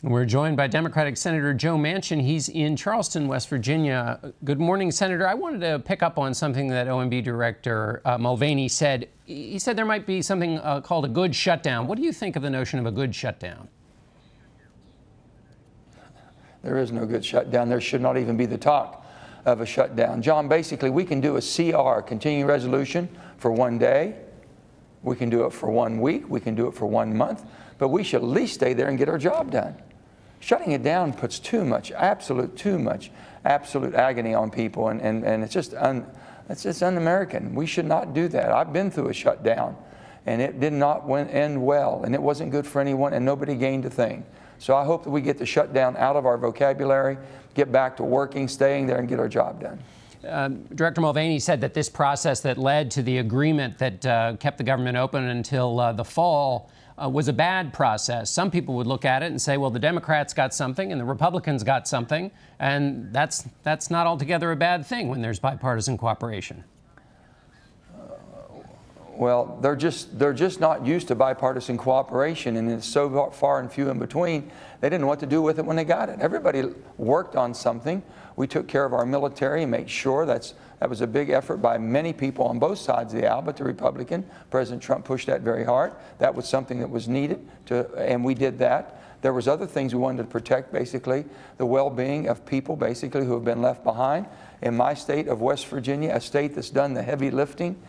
We're joined by Democratic Senator Joe Manchin. He's in Charleston, West Virginia. Good morning, Senator. I wanted to pick up on something that OMB Director Mulvaney said. He said there might be something called a good shutdown. What do you think of the notion of a good shutdown? There is no good shutdown. There should not even be the talk of a shutdown. John, basically, we can do a CR, continuing resolution, for 1 day. We can do it for 1 week. We can do it for 1 month. But we should at least stay there and get our job done. Shutting it down puts too much absolute agony on people, and it's just un-American. We should not do that. I've been through a shutdown, and it did not end well, and it wasn't good for anyone, and nobody gained a thing. So I hope that we get the shutdown out of our vocabulary, get back to working, staying there, and get our job done. Director Mulvaney said that this process that led to the agreement that kept the government open until the fall was a bad process. Some people would look at it and say, well, the Democrats got something and the Republicans got something, and that's not altogether a bad thing when there's bipartisan cooperation. Well, they're just not used to bipartisan cooperation, and it's so far and few in between, they didn't know what to do with it when they got it. Everybody worked on something. We took care of our military and made sure that was a big effort by many people on both sides of the aisle, but the Republican, President Trump pushed that very hard. That was something that was needed, and we did that. There was other things we wanted to protect, basically, the well-being of people, basically, who have been left behind. In my state of West Virginia, a state that's done the heavy lifting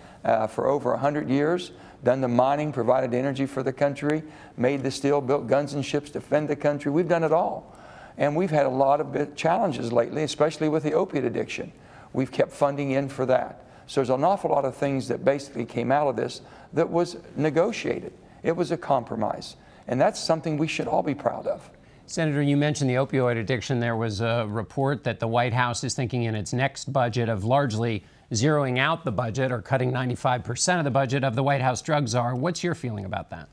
for over 100 years, done the mining, provided energy for the country, made the steel, built guns and ships, defend the country. We've done it all. And we've had a lot of challenges lately, especially with the opiate addiction. We've kept funding in for that. So there's an awful lot of things that basically came out of this that was negotiated. It was a compromise. And that's something we should all be proud of. Senator, you mentioned the opioid addiction. There was a report that the White House is thinking in its next budget of largely zeroing out the budget or cutting 95% of the budget of the White House drug czar. What's your feeling about that?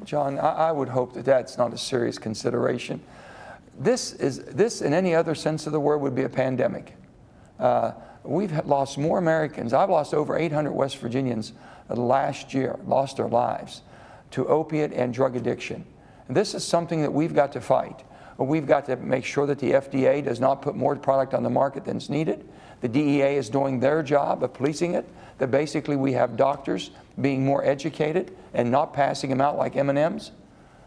John, I would hope that that's not a serious consideration. This, in any other sense of the word, would be a pandemic. We've lost more Americans. I've lost over 800 West Virginians last year, lost their lives to opiate and drug addiction. And this is something that we've got to fight. We've got to make sure that the FDA does not put more product on the market than is needed. The DEA is doing their job of policing it, that basically we have doctors being more educated and not passing them out like M&Ms.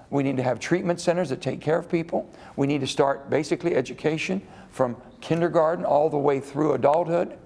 We need to have treatment centers that take care of people. We need to start basically education from kindergarten all the way through adulthood.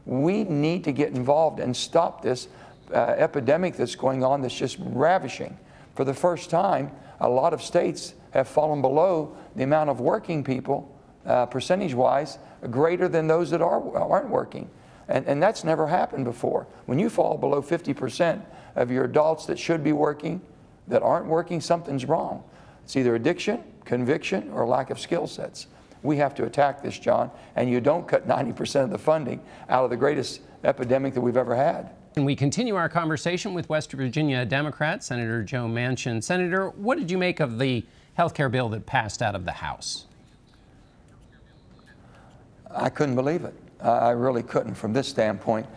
We need to get involved and stop this epidemic that's going on that's just ravishing. For the first time, a lot of states have fallen below the amount of working people, percentage-wise, greater than those that aren't working. And that's never happened before. When you fall below 50% of your adults that should be working, that aren't working, something's wrong. It's either addiction, conviction, or lack of skill sets. We have to attack this, John, and you don't cut 90% of the funding out of the greatest epidemic that we've ever had. And we continue our conversation with West Virginia Democrat Senator Joe Manchin. Senator, what did you make of the health care bill that passed out of the House? I couldn't believe it. I really couldn't from this standpoint.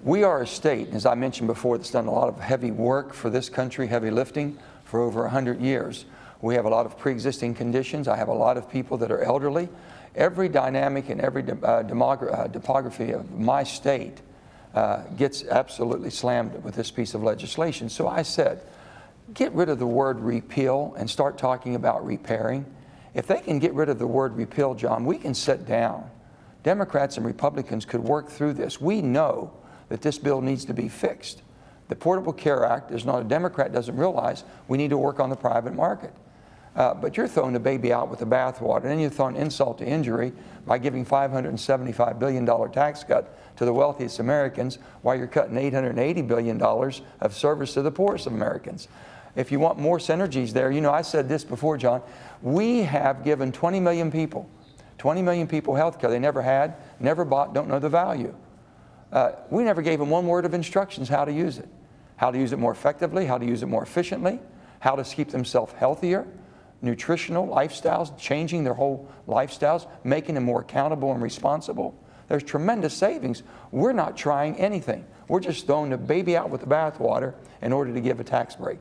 We are a state, as I mentioned before, that's done a lot of heavy work for this country, heavy lifting, for over 100 years. We have a lot of pre-existing conditions. I have a lot of people that are elderly. Every dynamic and every topography of my state gets absolutely slammed with this piece of legislation. So I said, get rid of the word repeal and start talking about repairing. If they can get rid of the word repeal, John, we can sit down. Democrats and Republicans could work through this. We know that this bill needs to be fixed. The Portable Care Act, there's not a Democrat doesn't realize we need to work on the private market. But you're throwing the baby out with the bathwater, and then you're throwing insult to injury by giving $575 billion tax cut to the wealthiest Americans while you're cutting $880 billion of service to the poorest of Americans. If you want more synergies there, you know, I said this before, John, we have given 20 million people health care they never had, never bought, don't know the value. We never gave them one word of instructions how to use it more effectively, how to use it more efficiently, how to keep themselves healthier, nutritional lifestyles, changing their whole lifestyles, making them more accountable and responsible. There's tremendous savings. We're not trying anything. We're just throwing the baby out with the bathwater in order to give a tax break.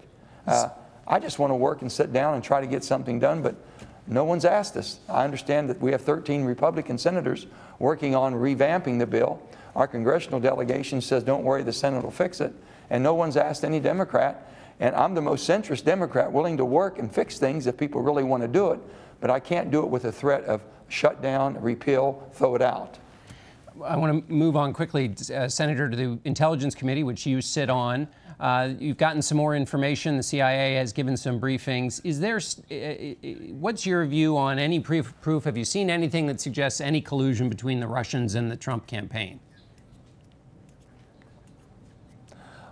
I just want to work and sit down and try to get something done, but no one's asked us. I understand that we have 13 Republican senators working on revamping the bill. Our congressional delegation says, don't worry, the Senate will fix it. And no one's asked any Democrat. And I'm the most centrist Democrat willing to work and fix things if people really want to do it. But I can't do it with a threat of shutdown, repeal, throw it out. I want to move on quickly, Senator, to the Intelligence Committee, which you sit on. You've gotten some more information. The CIA has given some briefings. Is there, what's your view on any proof? Have you seen anything that suggests any collusion between the Russians and the Trump campaign?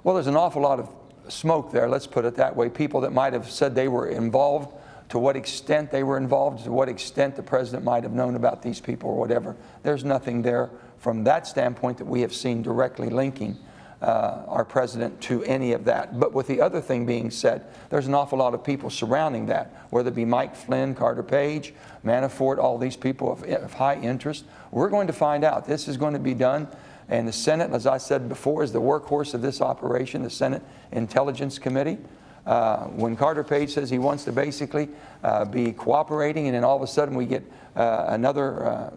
Well, there's an awful lot of smoke there, let's put it that way. People that might have said they were involved, to what extent they were involved, to what extent the president might have known about these people or whatever. There's nothing there from that standpoint that we have seen directly linking our president to any of that. But with the other thing being said, there's an awful lot of people surrounding that, whether it be Mike Flynn, Carter Page, Manafort, all these people of high interest. We're going to find out. This is going to be done. And the Senate, as I said before, is the workhorse of this operation, the Senate Intelligence Committee. When Carter Page says he wants to basically be cooperating, and then all of a sudden we get another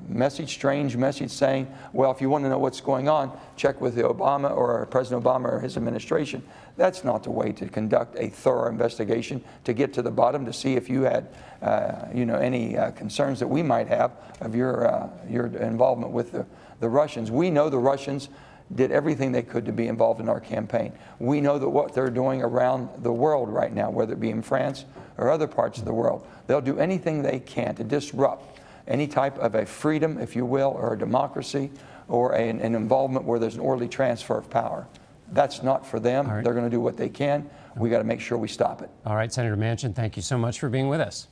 strange message saying, well, if you want to know what's going on, check with the Obama or President Obama or his administration. That's not the way to conduct a thorough investigation, to get to the bottom, to see if you had any concerns that we might have of your involvement with the Russians. We know the Russians did everything they could to be involved in our campaign. We know that what they're doing around the world right now, whether it be in France or other parts of the world, they'll do anything they can to disrupt any type of a freedom, if you will, or a democracy, or an involvement where there's an orderly transfer of power. That's not for them. Right. They're going to do what they can. We got to make sure we stop it. All right, Senator Manchin, thank you so much for being with us.